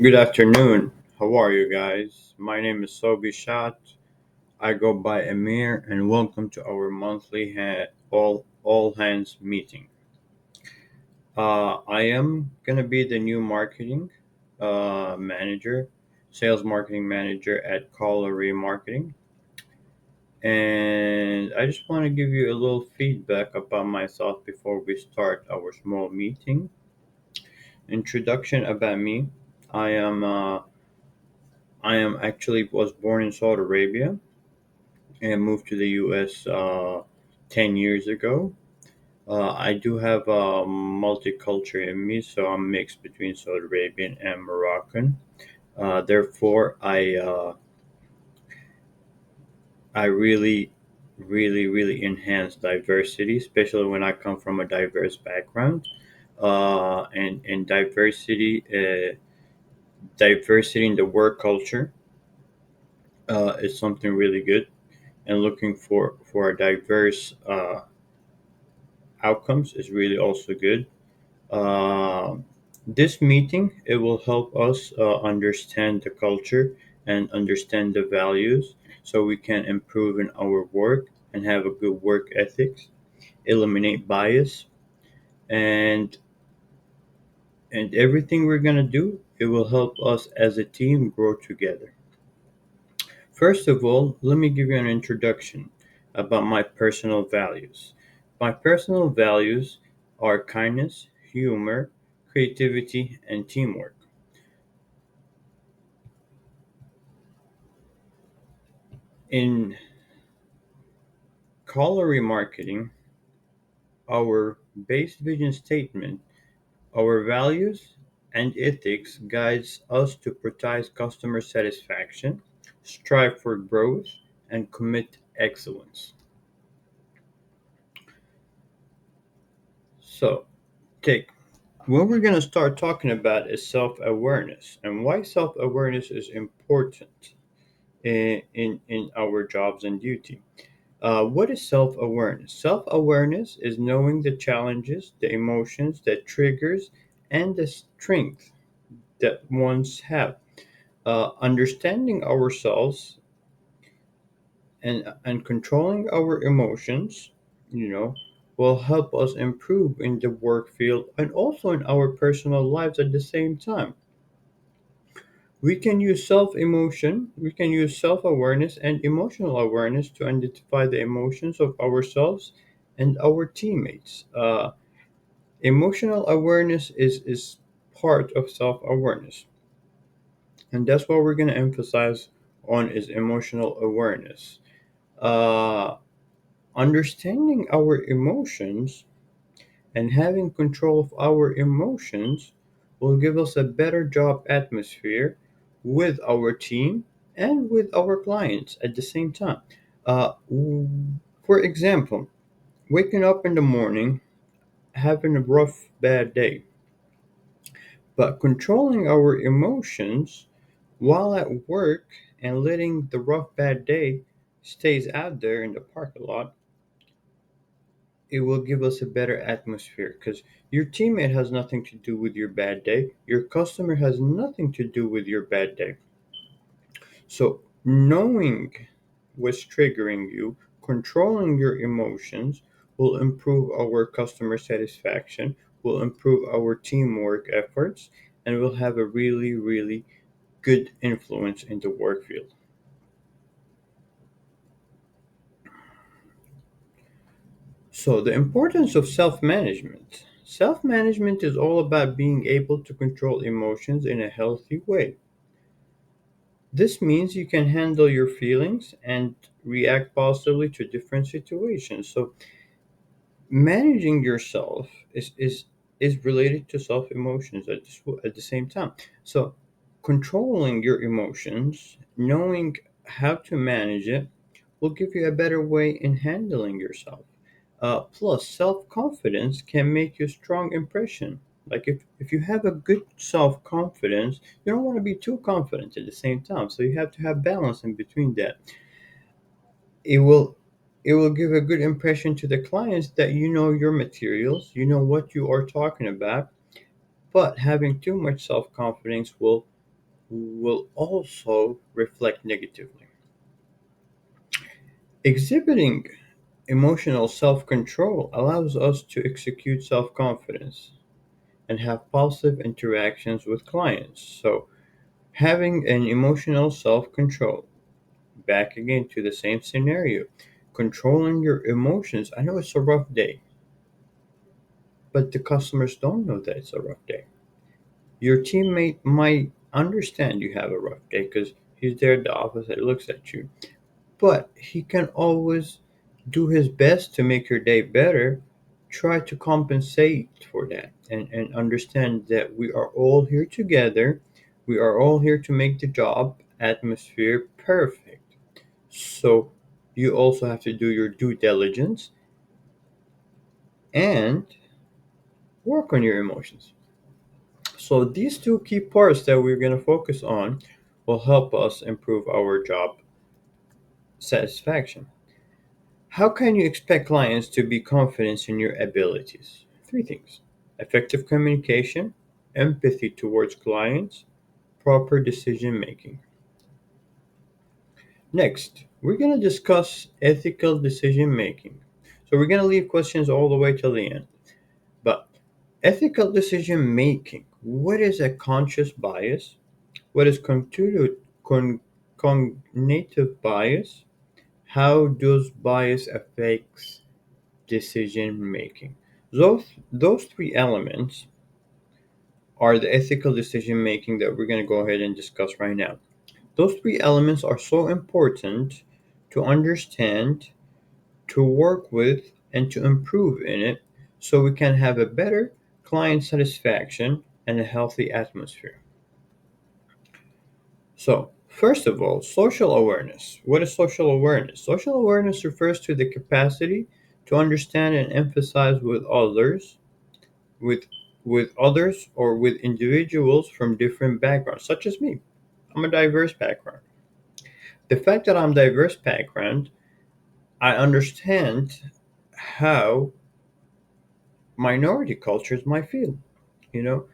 Good afternoon. How are you guys? My name is Sobi Shat. I go by Amir, and welcome to our monthly all hands meeting. I am gonna be the new marketing manager, sales marketing manager at Colliery Marketing, and I just want to give you a little feedback about myself before we start our small meeting. Introduction about me: I am uh, I am actually was born in Saudi Arabia and moved to the U.S. 10 years ago. I do have multicultural in me, so I'm mixed between Saudi Arabian and Moroccan. Therefore, I really enhance diversity, especially when I come from a diverse background. And diversity in the work culture is something really good. And looking for a diverse outcomes is really also good. Um this meeting it will help us understand the culture and understand the values, so we can improve in our work and have a good work ethics, eliminate bias, and everything we're gonna do. It will help us as a team grow together. First of all, let me give you an introduction about my personal values. My personal values are kindness, humor, creativity, and teamwork. In culinary marketing, our base vision statement, our values and ethics guides us to prioritize customer satisfaction, strive for growth, and commit excellence. So, take what we're going to start talking about is self-awareness and why self-awareness is important in our jobs and duty. What is self awareness? Self awareness is knowing the challenges, the emotions, the triggers, and the strength that one's have. Understanding ourselves and controlling our emotions, you know, will help us improve in the work field and also in our personal lives at the same time. We can use self awareness and emotional awareness to identify the emotions of ourselves and our teammates. Emotional awareness is part of self awareness, and that's what we're going to emphasize on is emotional awareness. Uh, Understanding our emotions and having control of our emotions will give us a better job atmosphere with our team and with our clients at the same time. Uh, w- for example, waking up in the morning, having a rough, bad day, but controlling our emotions while at work and letting the rough, bad day stays out there in the parking lot, it will give us a better atmosphere because your teammate has nothing to do with your bad day. Your customer has nothing to do with your bad day. So, knowing what's triggering you, controlling your emotions will improve our customer satisfaction, will improve our teamwork efforts, and will have a really good influence in the work field. So, the importance of self management. Self management is all about being able to control emotions in a healthy way. This means you can handle your feelings and react positively to different situations. So, managing yourself is related to self emotions at the same time. So, controlling your emotions, knowing how to manage it, will give you a better way in handling yourself. Plus, self confidence can make you a strong impression. Like if you have a good self confidence, you don't want to be too confident at the same time. So you have to have balance in between that. It will it will give a good impression to the clients that you know your materials, you know what you are talking about. But having too much self confidence will will also reflect negatively. Exhibiting emotional self control allows us to execute self confidence and have positive interactions with clients. So, having an emotional self control, back again to the same scenario, controlling your emotions. I know it's a rough day, but the customers don't know that it's a rough day. Your teammate might understand you have a rough day because he's there at the office and looks at you, but he can always do his best to make your day better. Try to compensate for that and understand that we are all here together. We are all here to make the job atmosphere perfect. So you also have to do your due diligence and work on your emotions. So these two key parts that we're going to focus on will help us improve our job satisfaction. How can you expect clients to be confident in your abilities? Three things: effective communication, empathy towards clients, proper decision making. Next, we're going to discuss ethical decision making. So we're going to leave questions all the way till the end. But ethical decision making, what is a conscious bias? What is cognitive bias? How does bias affect decision making? Those three elements are the ethical decision making that we're going to go ahead and discuss right now. Those three elements are so important to understand, to work with, and to improve in it so we can have a better client satisfaction and a healthy atmosphere. So, first of all, social awareness. What is social awareness? Social awareness refers to the capacity to understand and empathize with with others or with individuals from different backgrounds, such as me. I'm a diverse background. The fact that I'm diverse background, I understand how minority cultures might feel. You know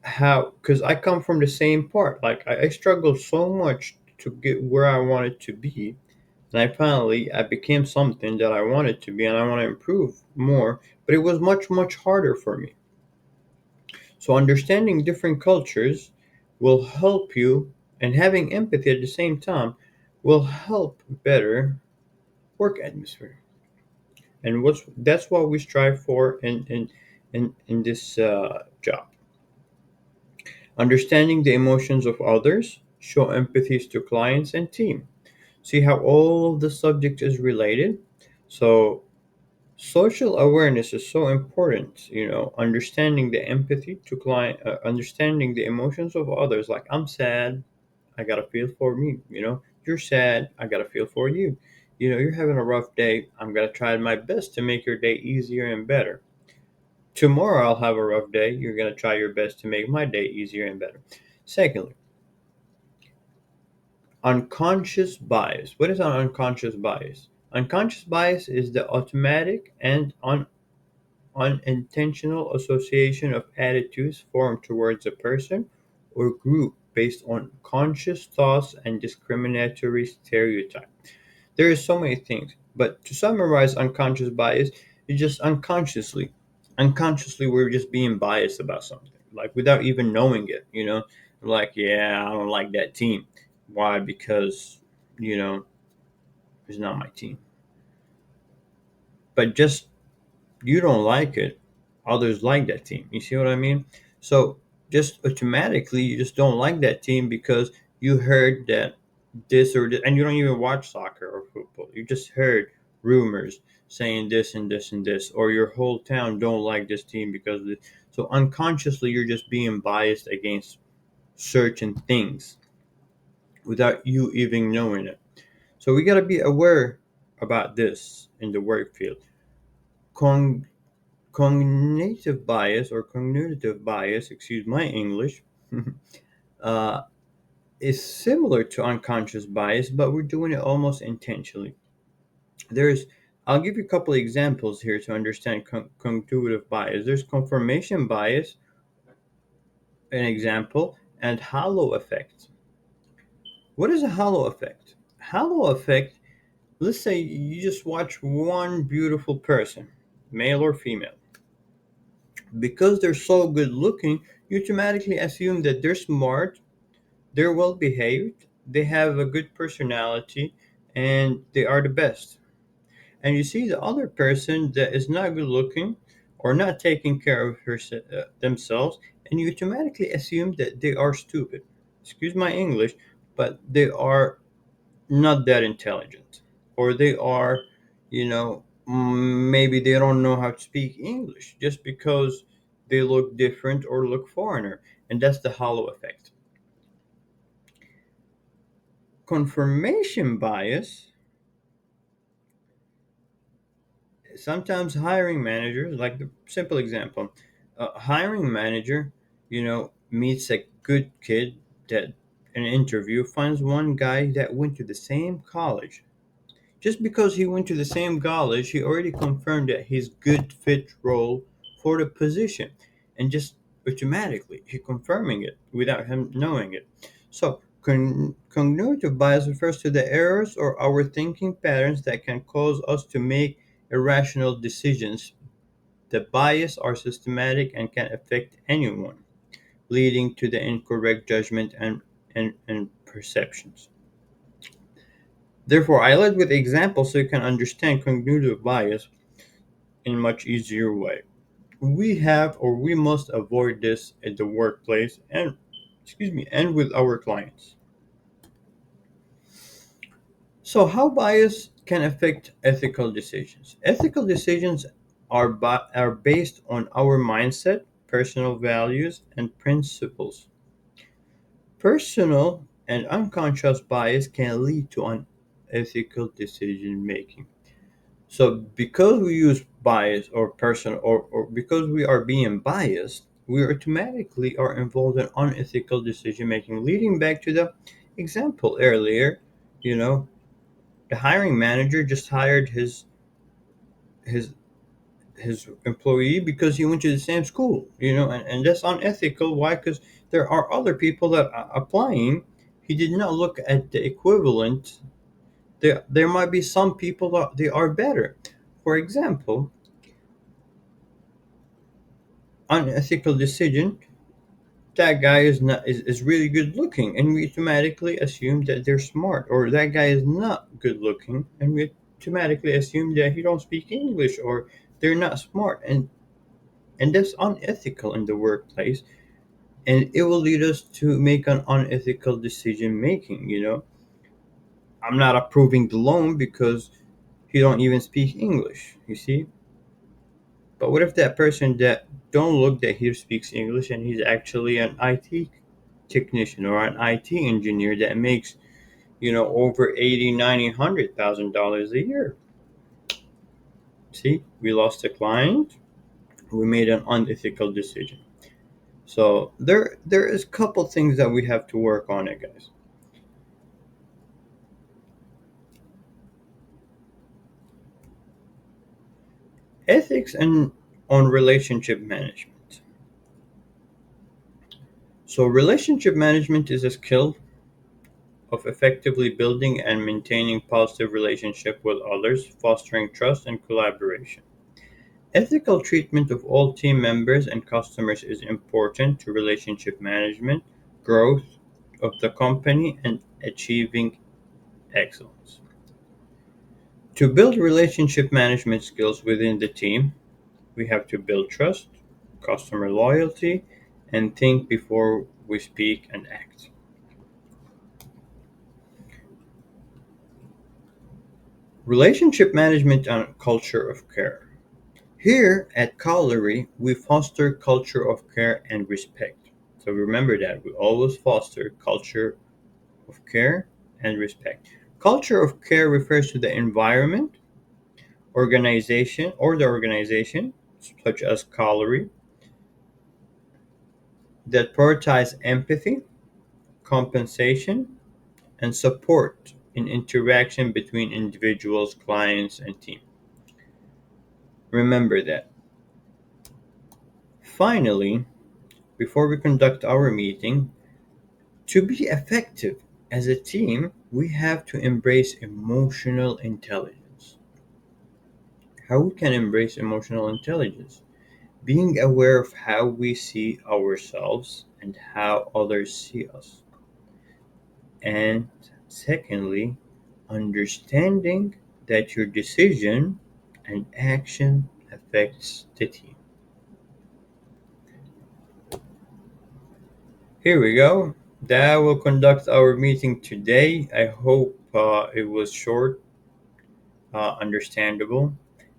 how, because I come from the same part. Like I struggled so much to get where I wanted to be, and I became something that I wanted to be, and I want to improve more. But it was much harder for me. So understanding different cultures will help you, and having empathy at the same time will help better work atmosphere. And what's that's what we strive for in this job. Understanding the emotions of others, show empathies to clients and team. See how all of the subject is related. So social awareness is so important, understanding the empathy to client, understanding the emotions of others. Like, I'm sad, I gotta feel for me. You're sad, I gotta feel for you. You're having a rough day, I'm gonna try my best to make your day easier and better. Tomorrow I'll have a rough day, you're gonna try your best to make my day easier and better. Secondly, unconscious bias. What is an unconscious bias? Unconscious bias is the automatic and unintentional association of attitudes formed towards a person or group based on conscious thoughts and discriminatory stereotypes. There is so many things, but to summarize unconscious bias, it's just unconsciously we're just being biased about something, like without even knowing it. Like, yeah, I don't like that team. Why? Because you know it's not my team. But just you don't like it, others like that team. You see what I mean? So just automatically, you just don't like that team because you heard that this or this, and you don't even watch soccer or football. You just heard rumors saying this and this and this, or your whole town don't like this team because of this. So unconsciously, you're just being biased against certain things without you even knowing it. So we got to be aware about this in the work field. Con- cognitive bias, excuse my English, uh, is similar to unconscious bias, but we're doing it almost intentionally. There's, I'll give you a couple of examples here to understand cognitive bias. There's confirmation bias, an example, and halo effect. What is a halo effect? Halo effect, let's say you just watch one beautiful person, male or female. Because they're so good looking, you automatically assume that they're smart, they're well behaved, they have a good personality, and they are the best. And you see the other person that is not good looking or not taking care of themselves, and you automatically assume that they are stupid. Excuse my English, but they are not that intelligent, or they are, maybe they don't know how to speak English just because they look different or look foreigner, and that's the hollow effect. Confirmation bias. Sometimes hiring managers, like the simple example, a hiring manager, meets a good kid that in an interview finds one guy that went to the same college. Just because he went to the same college, he already confirmed that he's good fit role for the position, and just automatically he confirming it without him knowing it. So cognitive bias refers to the errors or our thinking patterns that can cause us to make irrational decisions. The bias are systematic and can affect anyone, leading to the incorrect judgment and perceptions. Therefore, I led with examples so you can understand cognitive bias in a much easier way. We have or we must avoid this at the workplace and and with our clients. So how bias can affect ethical decisions? Ethical decisions are based on our mindset, personal values, and principles. Personal and unconscious bias can lead to unethical decision making. So because we use bias or person or because we are being biased, we automatically are involved in unethical decision making, leading back to the example earlier. You know, the hiring manager just hired his his employee because he went to the same school, and that's unethical. Why? Because there are other people that are applying. He did not look at the equivalent. There might be some people that they are better. For example, unethical decision, that guy is really good looking, and we automatically assume that they're smart, or that guy is not good looking and we automatically assume that he don't speak English or they're not smart, and that's unethical in the workplace, and it will lead us to make an unethical decision making. I'm not approving the loan because he don't even speak English, you see. But what if that person that don't look that he speaks English and he's actually an IT technician or an IT engineer that makes, over 80, 90, $100,000 a year? See, we lost a client. We made an unethical decision. So there is a couple things that we have to work on it, guys. Ethics and on relationship management. So relationship management is a skill of effectively building and maintaining positive relationship with others, fostering trust and collaboration. Ethical treatment of all team members and customers is important to relationship management, growth of the company, and achieving excellence. To build relationship management skills within the team, we have to build trust, customer loyalty, and think before we speak and act. Relationship management and culture of care. Here at Colliery, we foster culture of care and respect. So remember that we always foster culture of care and respect. Culture of care refers to the environment, organization, such as Colliery, that prioritize empathy, compensation, and support in interaction between individuals, clients, and team. Remember that. Finally, before we conduct our meeting, To be effective as a team, we have to embrace emotional intelligence. How we can embrace emotional intelligence? Being aware of how we see ourselves and how others see us. And secondly, understanding that your decision and action affects the team. Here we go. That will conduct our meeting today. I hope it was short, understandable.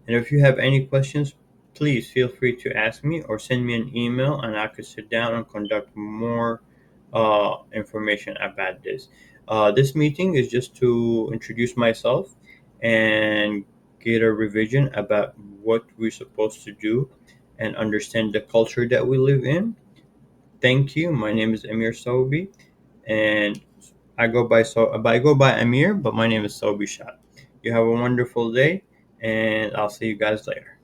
And if you have any questions, please feel free to ask me or send me an email, and I could sit down and conduct more information about this. This meeting is just to introduce myself and get a revision about what we're supposed to do and understand the culture that we live in. Thank you. My name is Amir Sobi, and I go by Amir, but my name is Sobi Shah. You have a wonderful day, and I'll see you guys later.